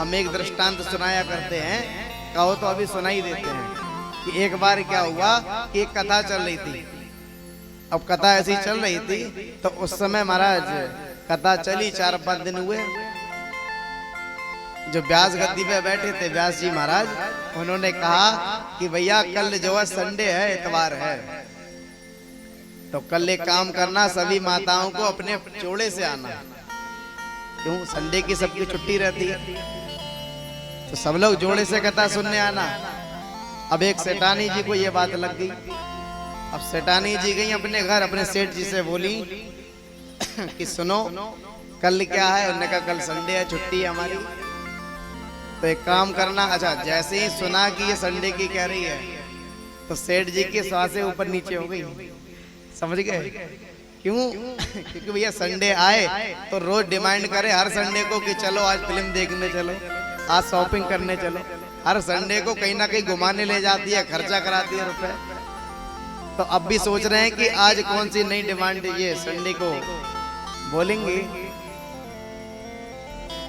हम एक दृष्टांत सुनाया करते हैं, कहो तो अभी सुनाई देते हैं कि एक बार क्या हुआ कि एक कथा चल रही थी। अब कथा ऐसी चल रही थी तो उस समय महाराज कथा चली 4-5 दिन हुए। जो व्यास गद्दी पे बैठे थे व्यास जी महाराज, उन्होंने कहा कि भैया कल जो है संडे है, इतवार है, तो कल एक काम करना, सभी माताओं को अपने जोड़े से आना। क्यों? संडे की सबकी छुट्टी रहती है, तो सब लोग जोड़े से कथा सुनने आना। अब एक सेठानी जी को ये बात लग गई। अब सेठानी जी गई अपने घर, अपने सेठ जी से बोली कि सुनो कल क्या है। उन्होंने कहा कल संडे है, छुट्टी है हमारी, तो एक काम करना। अच्छा, जैसे ही सुना कि ये संडे की कह रही है तो सेठ जी की सांसें ऊपर नीचे हो गई। समझ गए क्यों? क्योंकि भैया संडे आए तो रोज डिमांड करे हर संडे को कि चलो आज फिल्म देखने चलो, आज शॉपिंग करने चलो। हर संडे को कहीं ना कहीं घुमाने ले जाती है, खर्चा कराती है रुपए। तो अब भी सोच रहे हैं कि आज कौन सी नई डिमांड ये संडे को बोलेंगे।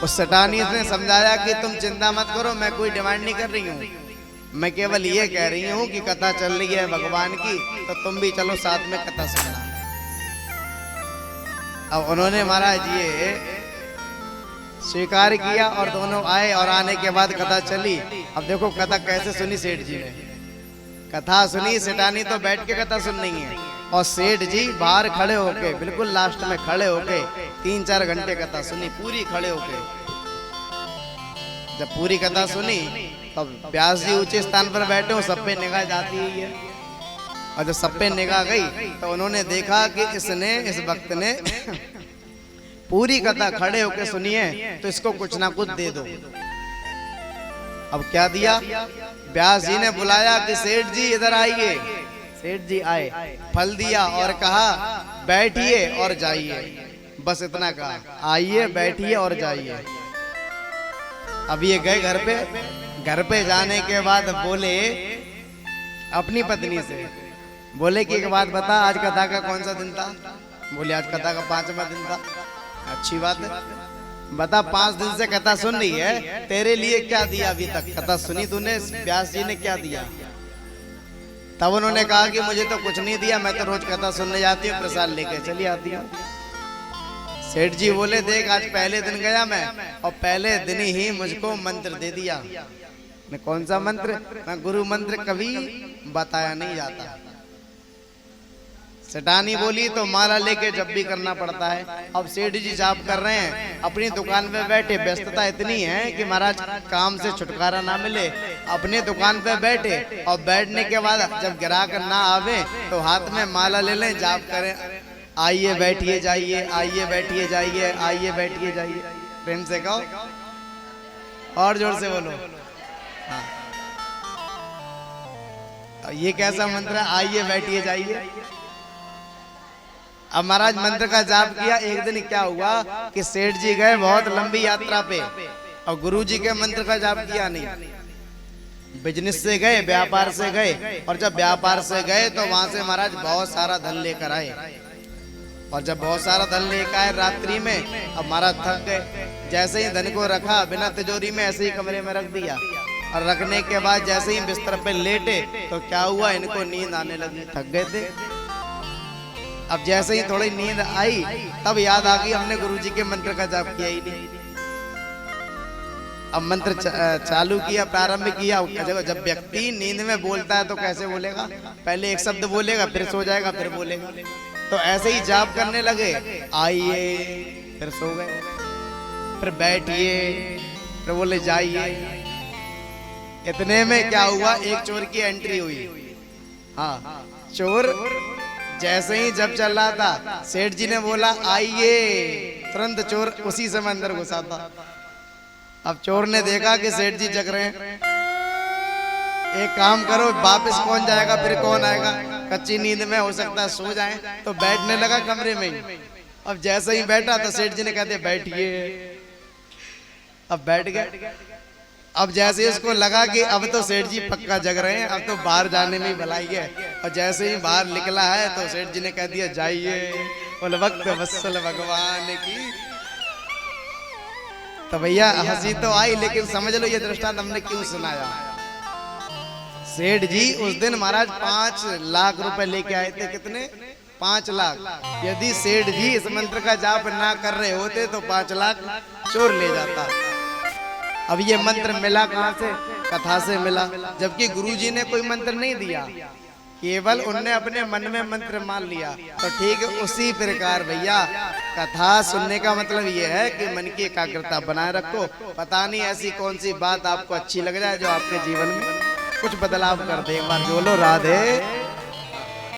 उस सेठानी ने समझाया कि तुम चिंता मत करो, मैं कोई डिमांड नहीं कर रही हूँ, मैं केवल ये कह रही हूँ कि कथा चल रही है भगवान की, तो तुम भी चलो साथ में कथा सुनना। अब उन्होंने महाराज ये स्वीकार किया और दोनों आए, और आने के बाद कथा चली। अब देखो कथा कैसे सुनी सेठ जी ने। कथा सुनी, सेठानी तो बैठ के कथा सुन रही है और सेठ जी बाहर खड़े होके, बिल्कुल लास्ट में खड़े होके 3-4 घंटे कथा सुनी, पूरी खड़े होके। जब पूरी कथा सुनी तब व्यास जी ऊंचे स्थान पर बैठे हो, सब पे निगाह जाती है। और जब सब पे निगाह गई तो उन्होंने देखा कि इसने, इस भक्त ने पूरी कथा खड़े होके सुनी है, तो इसको कुछ ना कुछ दे दो। अब क्या दिया? व्यास जी ने बुलाया कि सेठ जी इधर आइए। सेठ जी आए, फल दिया और कहा बैठिए और जाइए। बस इतना कहा, आइए बैठिए और जाइए। अब ये गए घर पे। घर पे जाने के बाद बोले अपनी पत्नी से, बोले कि एक बात बता, आज कथा का कौन सा दिन था? बोले आज कथा का 5वां दिन था। अच्छी बात है, बता 5 दिन से कथा सुन रही है, तेरे लिए क्या दिया अभी तक? कथा सुनी तूने, व्यास जी ने क्या दिया? तब उन्होंने कहा कि मुझे तो कुछ नहीं दिया, मैं तो रोज कथा सुनने जाती हूँ, प्रसाद लेके चली आती हूँ। सेठ जी बोले देख, आज पहले दिन गया मैं और पहले दिन ही मुझको मंत्र दे दिया। मैं कौन सा मंत्र? मैं गुरु मंत्र कभी बताया नहीं जाता। सेठानी बोली तो माला लेके जब भी करना पड़ता है। अब सेठ जी जाप कर रहे हैं, अपनी दुकान पे बैठे, व्यस्तता इतनी है कि महाराज काम से छुटकारा ना मिले। अपने दुकान पे बैठे और बैठने के बाद जब ग्राहक ना आवे तो हाथ में माला ले लें, जाप करें, आइए बैठिए जाइए, आइए बैठिए जाइए, आइए बैठिए जाइए। प्रेम से कहो और जोर से बोलो। हाँ, ये कैसा मंत्र है, आइए बैठिए जाइए? अब महाराज मंत्र का जाप किया। एक दिन क्या हुआ कि सेठ जी गए बहुत लंबी यात्रा पे और गुरु जी के मंत्र का जाप किया नहीं। बिजनेस से गए, व्यापार से गए, और जब व्यापार से गए तो वहां से महाराज बहुत सारा धन लेकर आए। और जब बहुत सारा धन लेकर आए रात्रि में, अब महाराज थक गए। जैसे ही धन को रखा बिना तिजोरी में, ऐसे ही कमरे में रख दिया। और रखने के बाद जैसे ही बिस्तर पे लेटे तो क्या हुआ, इनको नींद आने लगी, थक गए थे। अब जैसे ही थोड़ी नींद आई तब याद आ गई हमने गुरुजी के मंत्र का जाप किया ही नहीं। अब मंत्र चालू किया, प्रारंभ किया। जब व्यक्ति नींद में बोलता है तो कैसे बोलेगा? पहले एक शब्द बोलेगा, फिर सो जाएगा, फिर बोलेगा। तो ऐसे ही जाप करने लगे, आइए, फिर सो गए, फिर बैठिए, फिर बोले जाइए। इतने में क्या हुआ, एक चोर की एंट्री हुई। हाँ, चोर जैसे ही जब चल रहा था, सेठ जी ने बोला आइए, तुरंत चोर उसी समय अंदर घुसा था। अब चोर ने देखा कि सेठ जी जग रहे हैं, एक काम करो, वापस कौन जाएगा, फिर कौन आएगा, कच्ची नींद में हो सकता है सो जाए, तो बैठने लगा कमरे में ही। अब जैसे ही बैठा तो सेठ जी ने कहते बैठिए। अब बैठ गए। अब जैसे इसको लगा कि अब तो सेठ जी पक्का जग रहे हैं, अब तो बाहर जाने में भलाई है, और जैसे ही बाहर निकला है तो सेठ जी ने कह दिया जाइए, बोले वक्त वत्सल भगवान की। तो भैया हंसी तो आई, लेकिन समझ लो ये दृष्टांत हमने क्यों सुनाया। सेठ जी उस दिन महाराज 5 लाख रुपए लेके आए थे। कितने? 5 लाख। यदि सेठ जी इस मंत्र का जाप ना कर रहे होते तो 5 लाख चोर ले जाता। अब ये मंत्र मिला कहां से? कथा से मिला। जबकि गुरुजी ने कोई मंत्र नहीं दिया, केवल उनने अपने मन में मंत्र मान लिया। तो ठीक उसी प्रकार भैया कथा सुनने का मतलब ये है कि मन की एकाग्रता बनाए रखो। पता नहीं ऐसी कौन सी बात आपको अच्छी लग जाए जो आपके जीवन में कुछ बदलाव कर दे। एक बार बोलो राधे।